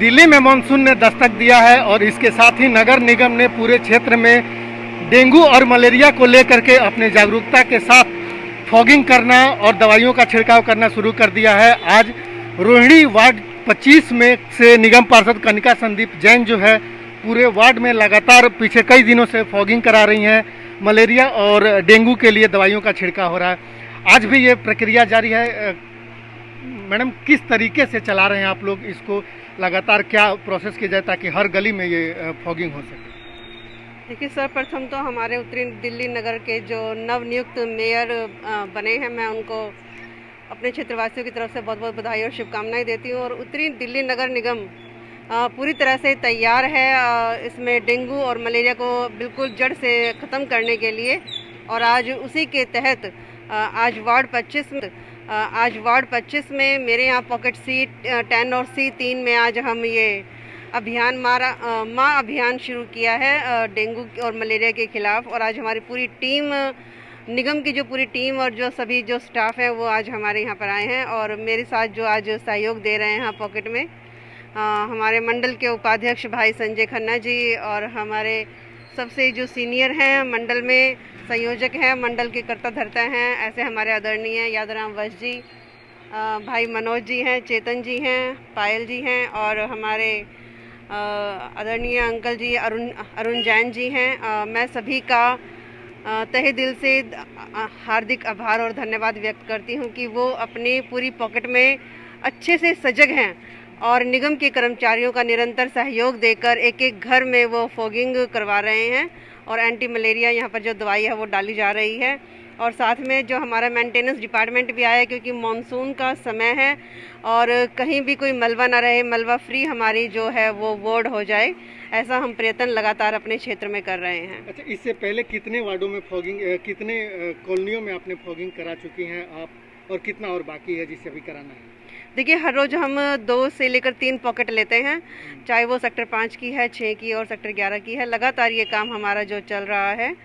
दिल्ली में मानसून ने दस्तक दिया है और इसके साथ ही नगर निगम ने पूरे क्षेत्र में डेंगू और मलेरिया को लेकर के अपने जागरूकता के साथ फॉगिंग करना और दवाइयों का छिड़काव करना शुरू कर दिया है। आज रोहिणी वार्ड 25 में से निगम पार्षद कनिका संदीप जैन जो है पूरे वार्ड में लगातार पीछे कई दिनों से फॉगिंग करा रही हैं। मलेरिया और डेंगू के लिए दवाइयों का छिड़काव हो रहा है। आज भी ये प्रक्रिया जारी है। मैडम, किस तरीके से चला रहे हैं आप लोग इसको, लगातार क्या प्रोसेस किया जाए ताकि हर गली में ये फॉगिंग हो सके? देखिए सर, प्रथम तो हमारे उत्तरी दिल्ली नगर के जो नवनियुक्त मेयर बने हैं, मैं उनको अपने क्षेत्रवासियों की तरफ से बहुत बहुत बधाई और शुभकामनाएं देती हूँ। और उत्तरी दिल्ली नगर निगम पूरी तरह से तैयार है इसमें डेंगू और मलेरिया को बिल्कुल जड़ से ख़त्म करने के लिए। और आज उसी के तहत आज वार्ड 25 में मेरे यहाँ पॉकेट C10 और C3 में आज हम ये अभियान माँ अभियान शुरू किया है डेंगू और मलेरिया के खिलाफ। और आज हमारी पूरी टीम, निगम की जो पूरी टीम और जो सभी जो स्टाफ हैं वो आज हमारे यहाँ पर आए हैं। और मेरे साथ जो आज सहयोग दे रहे हैं यहाँ पॉकेट में हमारे मंडल के उपाध्यक्ष भाई संजय खन्ना जी, और हमारे सबसे जो सीनियर हैं मंडल में, संयोजक हैं, मंडल के कर्ता धर्ता हैं, ऐसे हमारे आदरणीय यादराम वश जी, भाई मनोज जी हैं, चेतन जी हैं, पायल जी हैं, और हमारे आदरणीय अंकल जी अरुण जैन जी हैं। मैं सभी का तहे दिल से हार्दिक आभार और धन्यवाद व्यक्त करती हूं कि वो अपनी पूरी पॉकेट में अच्छे से सजग हैं और निगम के कर्मचारियों का निरंतर सहयोग देकर एक एक घर में वो फॉगिंग करवा रहे हैं और एंटी मलेरिया यहाँ पर जो दवाई है वो डाली जा रही है। और साथ में जो हमारा मेंटेनेंस डिपार्टमेंट भी आया है, क्योंकि मानसून का समय है और कहीं भी कोई मलबा ना रहे, मलबा फ्री हमारी जो है वो वार्ड हो जाए, ऐसा हम प्रयत्न लगातार अपने क्षेत्र में कर रहे हैं। अच्छा, इससे पहले कितने वार्डों में फॉगिंग, कितने कॉलोनियों में आपने फॉगिंग करा चुकी हैं आप, और कितना और बाकी है जिसे अभी कराना है? देखिए, हर रोज़ हम 2 से लेकर 3 पॉकेट लेते हैं, चाहे वो सेक्टर 5 की है, 6 की और सेक्टर 11 की है। लगातार ये काम हमारा जो चल रहा है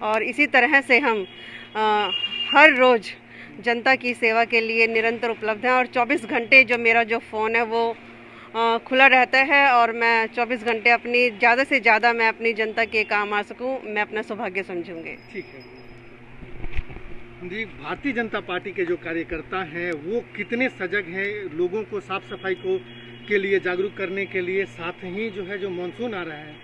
और इसी तरह से हम हर रोज़ जनता की सेवा के लिए निरंतर उपलब्ध हैं। और 24 घंटे जो मेरा जो फ़ोन है वो खुला रहता है और मैं 24 घंटे अपनी ज़्यादा से ज़्यादा मैं अपनी जनता के काम आ सकूं, मैं अपना सौभाग्य समझूंगी। ठीक है जी। भारतीय जनता पार्टी के जो कार्यकर्ता हैं वो कितने सजग हैं लोगों को साफ सफाई को के लिए जागरूक करने के लिए, साथ ही जो है जो मानसून आ रहा है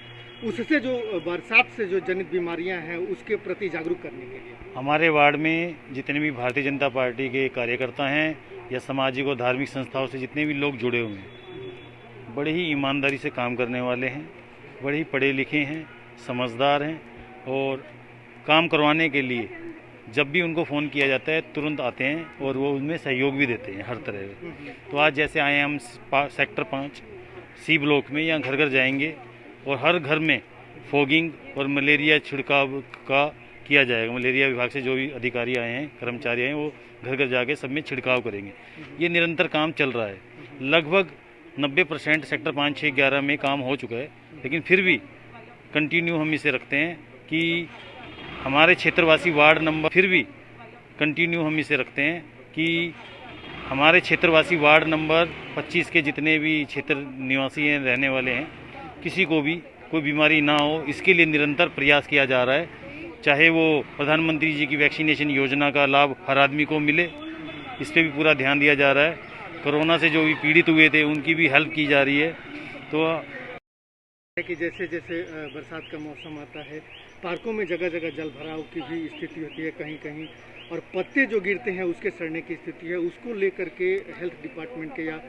उससे जो बरसात से जो जनित बीमारियां हैं उसके प्रति जागरूक करने के लिए? हमारे वार्ड में जितने भी भारतीय जनता पार्टी के कार्यकर्ता हैं या सामाजिक और धार्मिक संस्थाओं से जितने भी लोग जुड़े हुए हैं, बड़े ही ईमानदारी से काम करने वाले हैं, बड़े ही पढ़े लिखे हैं, समझदार हैं और काम करवाने के लिए जब भी उनको फ़ोन किया जाता है तुरंत आते हैं और वो उनमें सहयोग भी देते हैं हर तरह से। तो आज जैसे आए हम सेक्टर 5 C ब्लॉक में, यहाँ घर घर जाएंगे और हर घर में फॉगिंग और मलेरिया छिड़काव का किया जाएगा। मलेरिया विभाग से जो भी अधिकारी आए हैं, कर्मचारी आए हैं, वो घर घर जाके सब में छिड़काव करेंगे। ये निरंतर काम चल रहा है। लगभग 90% सेक्टर 5, 6, 11 में काम हो चुका है, लेकिन फिर भी कंटिन्यू हम इसे रखते हैं कि हमारे क्षेत्रवासी वार्ड नंबर 25 के जितने भी क्षेत्र निवासी हैं, रहने वाले हैं, किसी को भी कोई बीमारी ना हो, इसके लिए निरंतर प्रयास किया जा रहा है। चाहे वो प्रधानमंत्री जी की वैक्सीनेशन योजना का लाभ हर आदमी को मिले, इस पर भी पूरा ध्यान दिया जा रहा है। कोरोना से जो भी पीड़ित हुए थे उनकी भी हेल्प की जा रही है। तो कि जैसे जैसे बरसात का मौसम आता है, पार्कों में जगह जगह जल भराव की भी स्थिति होती है कहीं कहीं, और पत्ते जो गिरते हैं उसके सड़ने की स्थिति है। उसको लेकर के हेल्थ डिपार्टमेंट के या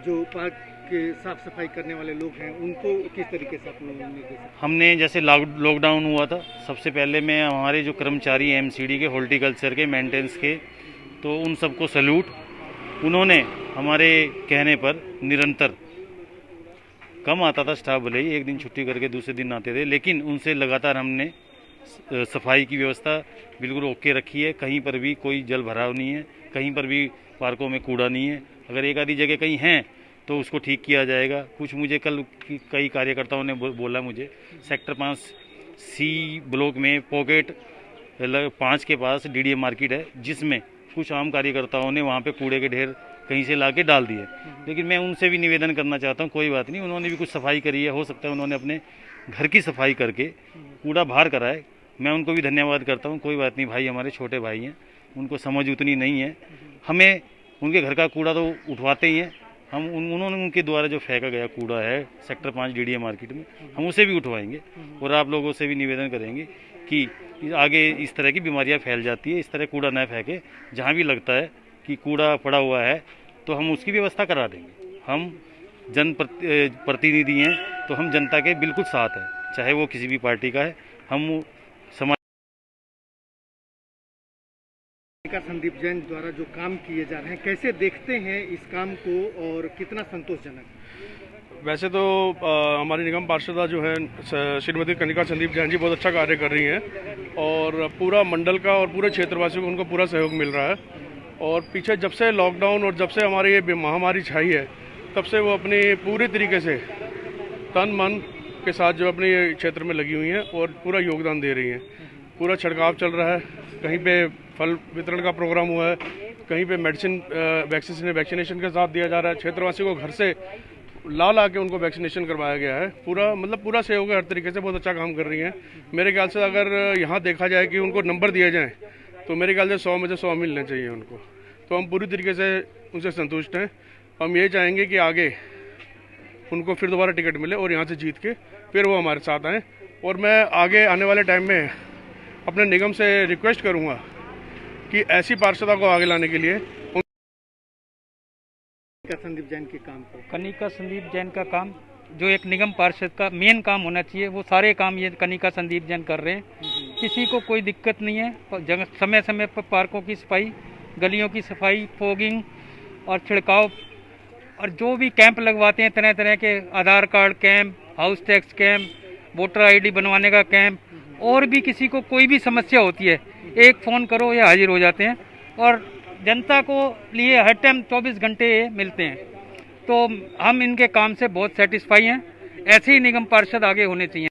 जो पार्क के साफ सफाई करने वाले लोग हैं उनको किस तरीके से आप लोगों ने? हमने जैसे लॉकडाउन हुआ था, सबसे पहले में हमारे जो कर्मचारी हैं MCD के, हॉर्टिकल्चर के, मेंटेनेंस के, तो उन सबको सैल्यूट। उन्होंने हमारे कहने पर निरंतर, कम आता था स्टाफ, भले ही एक दिन छुट्टी करके दूसरे दिन आते थे, लेकिन उनसे लगातार हमने सफाई की व्यवस्था बिल्कुल ओके रखी है। कहीं पर भी कोई जल भराव नहीं है, कहीं पर भी पार्कों में कूड़ा नहीं है। अगर एक आधी जगह कहीं हैं तो उसको ठीक किया जाएगा। कुछ मुझे कल कई कार्यकर्ताओं ने बोला मुझे, सेक्टर 5 C ब्लॉक में पॉकेट 5 के पास DDA मार्केट है, जिसमें कुछ आम कार्यकर्ताओं ने वहाँ पे कूड़े के ढेर कहीं से ला के डाल दिए। लेकिन मैं उनसे भी निवेदन करना चाहता हूँ, कोई बात नहीं, उन्होंने भी कुछ सफाई करी है, हो सकता है उन्होंने अपने घर की सफाई करके कूड़ा बाहर कराए, मैं उनको भी धन्यवाद करता हूँ। कोई बात नहीं भाई, हमारे छोटे भाई हैं, उनको समझ उतनी नहीं है। हमें उनके घर का कूड़ा तो उठवाते ही हैं, हम उन्होंने उनके द्वारा जो फेंका गया कूड़ा है सेक्टर 5 DDA मार्केट में, हम उसे भी उठवाएंगे और आप लोगों से भी निवेदन करेंगे कि आगे इस तरह की बीमारियां फैल जाती है, इस तरह कूड़ा न फेंके। जहाँ भी लगता है कि कूड़ा पड़ा हुआ है तो हम उसकी व्यवस्था करा देंगे। हम प्रतिनिधि हैं तो हम जनता के बिल्कुल साथ हैं, चाहे वो किसी भी पार्टी का है। हम समाज का संदीप जैन द्वारा जो काम किए जा रहे हैं, कैसे देखते हैं इस काम को और कितना संतोषजनक? वैसे तो हमारी निगम पार्षदा जो है श्रीमती कनिका संदीप जैन जी बहुत अच्छा कार्य कर रही हैं और पूरा मंडल का और पूरे क्षेत्रवासियों को उनको पूरा सहयोग मिल रहा है। और पीछे जब से लॉकडाउन और जब से हमारी ये महामारी छाई है, तब से वो अपनी पूरी तरीके से तन मन के साथ जो अपने क्षेत्र में लगी हुई हैं और पूरा योगदान दे रही हैं। पूरा छिड़काव चल रहा है, कहीं पे फल वितरण का प्रोग्राम हुआ है, कहीं पे मेडिसिन वैक्सीनेशन के साथ दिया जा रहा है। क्षेत्रवासियों को घर से ला के उनको वैक्सीनेशन करवाया गया है। पूरा सहयोग है, हर तरीके से बहुत अच्छा काम कर रही हैं। मेरे ख्याल से अगर यहाँ देखा जाए कि उनको नंबर दिए जाएँ तो मेरे ख्याल से 100 में से 100 मिलने चाहिए उनको। तो हम पूरी तरीके से उनसे संतुष्ट हैं। हम ये चाहेंगे कि आगे उनको फिर दोबारा टिकट मिले और यहाँ से जीत के फिर वो हमारे साथ आएँ। और मैं आगे आने वाले टाइम में अपने निगम से रिक्वेस्ट करूँगा कि ऐसी पार्षदा को आगे लाने के लिए संदीप जैन के काम को, कनिका संदीप जैन का काम जो एक निगम पार्षद का मेन काम होना चाहिए, वो सारे काम ये कनिका संदीप जैन कर रहे हैं। किसी को कोई दिक्कत नहीं है। जगह समय समय पर पार्कों की सफाई, गलियों की सफाई, फॉगिंग और छिड़काव, और जो भी कैंप लगवाते हैं तरह तरह के, Aadhaar card camp, house tax camp, voter ID बनवाने का कैंप, और भी किसी को कोई भी समस्या होती है एक फ़ोन करो या हाजिर हो जाते हैं। और जनता को लिए हर टाइम 24 घंटे मिलते हैं। तो हम इनके काम से बहुत सेटिस्फाई हैं। ऐसे ही निगम पार्षद आगे होने चाहिए।